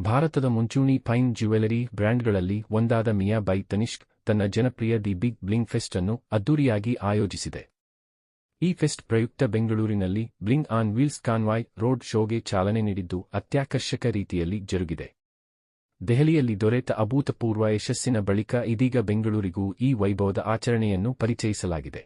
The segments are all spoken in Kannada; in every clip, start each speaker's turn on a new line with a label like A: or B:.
A: ಭಾರತದ ಮುಂಚೂಣಿ ಫೈನ್ ಜ್ಯುವೆಲರಿ ಬ್ರ್ಯಾಂಡ್ಗಳಲ್ಲಿ ಒಂದಾದ ಮಿಯಾ ಬೈ ತನಿಷ್ಕ್ ತನ್ನ ಜನಪ್ರಿಯ ದಿ ಬಿಗ್ ಬ್ಲಿಂಗ್ ಫೆಸ್ಟ್ ಅನ್ನು ಅದ್ದೂರಿಯಾಗಿ ಆಯೋಜಿಸಿದೆ. ಈ ಫೆಸ್ಟ್ ಪ್ರಯುಕ್ತ ಬೆಂಗಳೂರಿನಲ್ಲಿ bling on wheels convoy road ಶೋಗೆ ಚಾಲನೆ ನೀಡಿದ್ದು ಅತ್ಯಾಕರ್ಷಕ ರೀತಿಯಲ್ಲಿ ಜರುಗಿದೆ. ದೆಹಲಿಯಲ್ಲಿ ದೊರೆತ ಅಭೂತಪೂರ್ವ ಯಶಸ್ಸಿನ ಬಳಿಕ ಇದೀಗ ಬೆಂಗಳೂರಿಗೂ ಈ ವೈಭವದ ಆಚರಣೆಯನ್ನು ಪರಿಚಯಿಸಲಾಗಿದೆ.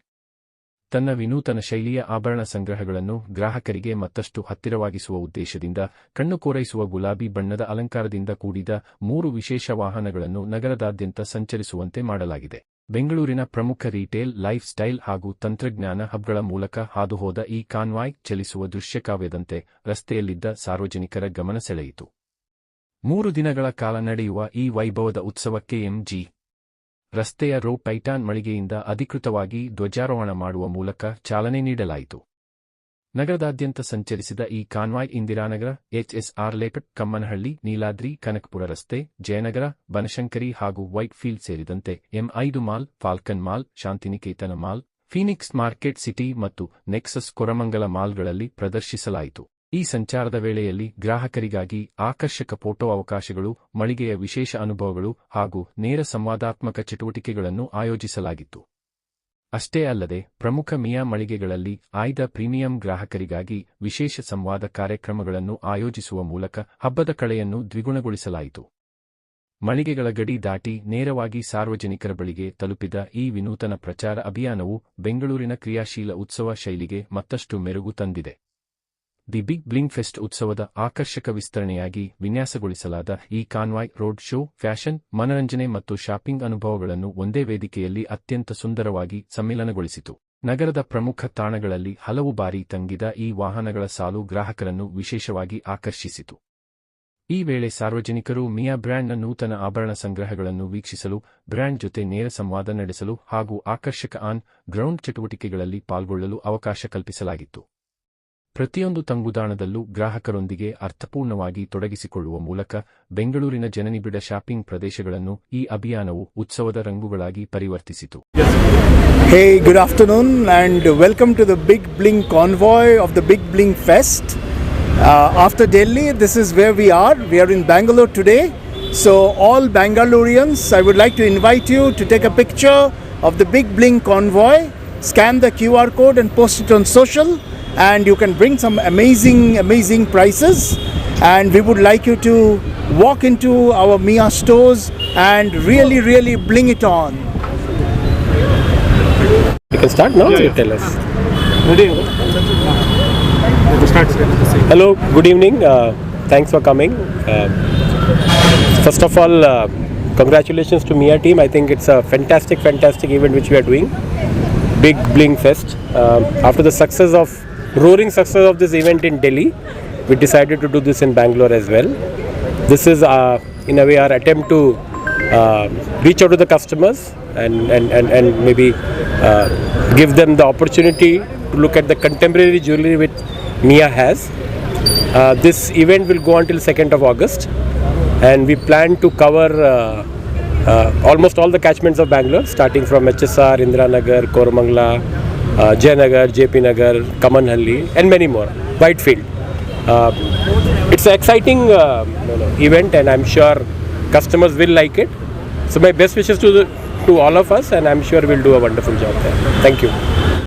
A: ತನ್ನ ವಿನೂತನ ಶೈಲಿಯ ಆಭರಣ ಸಂಗ್ರಹಗಳನ್ನು ಗ್ರಾಹಕರಿಗೆ ಮತ್ತಷ್ಟು ಹತ್ತಿರವಾಗಿಸುವ ಉದ್ದೇಶದಿಂದ ಕಣ್ಣು ಕೋರೈಸುವ ಗುಲಾಬಿ ಬಣ್ಣದ ಅಲಂಕಾರದಿಂದ ಕೂಡಿದ 3 ವಿಶೇಷ ವಾಹನಗಳನ್ನು ನಗರದಾದ್ಯಂತ ಸಂಚರಿಸುವಂತೆ ಮಾಡಲಾಗಿದೆ. ಬೆಂಗಳೂರಿನ ಪ್ರಮುಖ ರೀಟೇಲ್, ಲೈಫ್ ಸ್ಟೈಲ್ ಹಾಗೂ ತಂತ್ರಜ್ಞಾನ ಹಬ್ಗಳ ಮೂಲಕ ಹಾದುಹೋದ ಈ ಕಾನ್ವಾಯ್ ಚಲಿಸುವ ದೃಶ್ಯಕಾವ್ಯದಂತೆ ರಸ್ತೆಯಲ್ಲಿದ್ದ ಸಾರ್ವಜನಿಕರ ಗಮನ ಸೆಳೆಯಿತು. 3 ದಿನಗಳ ಕಾಲ ನಡೆಯುವ ಈ ವೈಭವದ ಉತ್ಸವಕ್ಕೆ ಎಂ.ಜಿ. ರಸ್ತೆಯ ರೋ ಟೈಟಾನ್ ಮಳಿಗೆಯಿಂದ ಅಧಿಕೃತವಾಗಿ ಧ್ವಜಾರೋಹಣ ಮಾಡುವ ಮೂಲಕ ಚಾಲನೆ ನೀಡಲಾಯಿತು. ನಗರದಾದ್ಯಂತ ಸಂಚರಿಸಿದ ಈ convoy Indiranagar, HSR layout, Kammanahalli, Niladri, Kanakapura ರಸ್ತೆ, ಜಯನಗರ, ಬನಶಂಕರಿ ಹಾಗೂ ವೈಟ್ ಫೀಲ್ಡ್ ಸೇರಿದಂತೆ M five mall, Falcon mall, Shantiniketan mall, Phoenix Market City ಮತ್ತು ನೆಕ್ಸಸ್ ಕೊರಮಂಗಲ ಮಾಲ್ಗಳಲ್ಲಿ ಪ್ರದರ್ಶಿಸಲಾಯಿತು. ಈ ಸಂಚಾರದ ವೇಳೆಯಲ್ಲಿ ಗ್ರಾಹಕರಿಗಾಗಿ ಆಕರ್ಷಕ ಫೋಟೋ ಅವಕಾಶಗಳು, ಮಳಿಗೆಯ ವಿಶೇಷ ಅನುಭವಗಳು ಹಾಗೂ ನೇರ ಸಂವಾದಾತ್ಮಕ ಚಟುವಟಿಕೆಗಳನ್ನು ಆಯೋಜಿಸಲಾಗಿತ್ತು. ಅಷ್ಟೇ ಅಲ್ಲದೆ ಪ್ರಮುಖ ಮಿಯಾ ಮಳಿಗೆಗಳಲ್ಲಿ ಆಯ್ದ ಪ್ರೀಮಿಯಂ ಗ್ರಾಹಕರಿಗಾಗಿ ವಿಶೇಷ ಸಂವಾದ ಕಾರ್ಯಕ್ರಮಗಳನ್ನು ಆಯೋಜಿಸುವ ಮೂಲಕ ಹಬ್ಬದ ಕಳೆಯನ್ನು ದ್ವಿಗುಣಗೊಳಿಸಲಾಯಿತು. ಮಳಿಗೆಗಳ ಗಡಿ ದಾಟಿ ನೇರವಾಗಿ ಸಾರ್ವಜನಿಕರ ಬಳಿಗೆ ತಲುಪಿದ ಈ ವಿನೂತನ ಪ್ರಚಾರ ಅಭಿಯಾನವು ಬೆಂಗಳೂರಿನ ಕ್ರಿಯಾಶೀಲ ಉತ್ಸವ ಶೈಲಿಗೆ ಮತ್ತಷ್ಟು ಮೆರುಗು ತಂದಿದೆ. ದಿ ಬಿಗ್ ಬ್ಲಿಂಗ್ ಫೆಸ್ಟ್ ಉತ್ಸವದ ಆಕರ್ಷಕ ವಿಸ್ತರಣೆಯಾಗಿ ವಿನ್ಯಾಸಗೊಳಿಸಲಾದ ಈ ಕಾನ್ವಾಯ್ ರೋಡ್ ಶೋ ಫ್ಯಾಷನ್, ಮನರಂಜನೆ ಮತ್ತು ಶಾಪಿಂಗ್ ಅನುಭವಗಳನ್ನು ಒಂದೇ ವೇದಿಕೆಯಲ್ಲಿ ಅತ್ಯಂತ ಸುಂದರವಾಗಿ ಸಮ್ಮಿಲನಗೊಳಿಸಿತು. ನಗರದ ಪ್ರಮುಖ ತಾಣಗಳಲ್ಲಿ ಹಲವು ಬಾರಿ ತಂಗಿದ ಈ ವಾಹನಗಳ ಸಾಲು ಗ್ರಾಹಕರನ್ನು ವಿಶೇಷವಾಗಿ ಆಕರ್ಷಿಸಿತು. ಈ ವೇಳೆ ಸಾರ್ವಜನಿಕರು ಮಿಯಾ ಬ್ರ್ಯಾಂಡ್ನ ನೂತನ ಆಭರಣ ಸಂಗ್ರಹಗಳನ್ನು ವೀಕ್ಷಿಸಲು, ಬ್ರ್ಯಾಂಡ್ ಜೊತೆ ನೇರ ಸಂವಾದ ನಡೆಸಲು ಹಾಗೂ ಆಕರ್ಷಕ ಆನ್ ಗ್ರೌಂಡ್ ಚಟುವಟಿಕೆಗಳಲ್ಲಿ ಪಾಲ್ಗೊಳ್ಳಲು ಅವಕಾಶ ಕಲ್ಪಿಸಲಾಗಿತ್ತು. ಪ್ರತಿಯೊಂದು ತಂಗುದಾಣದಲ್ಲೂ ಗ್ರಾಹಕರೊಂದಿಗೆ ಅರ್ಥಪೂರ್ಣವಾಗಿ ತೊಡಗಿಸಿಕೊಳ್ಳುವ ಮೂಲಕ ಬೆಂಗಳೂರಿನ ಜನನಿಬಿಡ ಶಾಪಿಂಗ್ ಪ್ರದೇಶಗಳನ್ನು ಈ ಅಭಿಯಾನವು ಉತ್ಸವದ ರಂಗುಗಳಾಗಿ ಪರಿವರ್ತಿಸಿತು.
B: Hey, good afternoon and welcome to the Big Bling Convoy of the Big Bling Fest. After Delhi, this is where we are. We are in Bangalore today. So all Bangaloreans, I would like to invite you to take a picture of the Big Bling Convoy, scan the QR code and post it on social. And you can bring some amazing prices, and we would like you to walk into our Mia stores and really bling it on.
C: You can start now. You tell us. Hello, good evening. Thanks for coming. First of all, congratulations to Mia team. I think it's a fantastic event which we are doing. Big Bling Fest. After the roaring success of this event in Delhi, we decided to do this in Bangalore as well. This is in a way our attempt to reach out to the customers and maybe give them the opportunity to look at the contemporary jewelry which Mia has. This event will go until 2nd of August, and we plan to cover almost all the catchments of Bangalore, starting from HSR, Indiranagar, Koramangala, Jayanagar, JP Nagar, Kamanhalli and many more, Whitefield. It's an exciting event, and I'm sure customers will like it. So my best wishes to all of us, and I'm sure we'll do a wonderful job there. Thank you.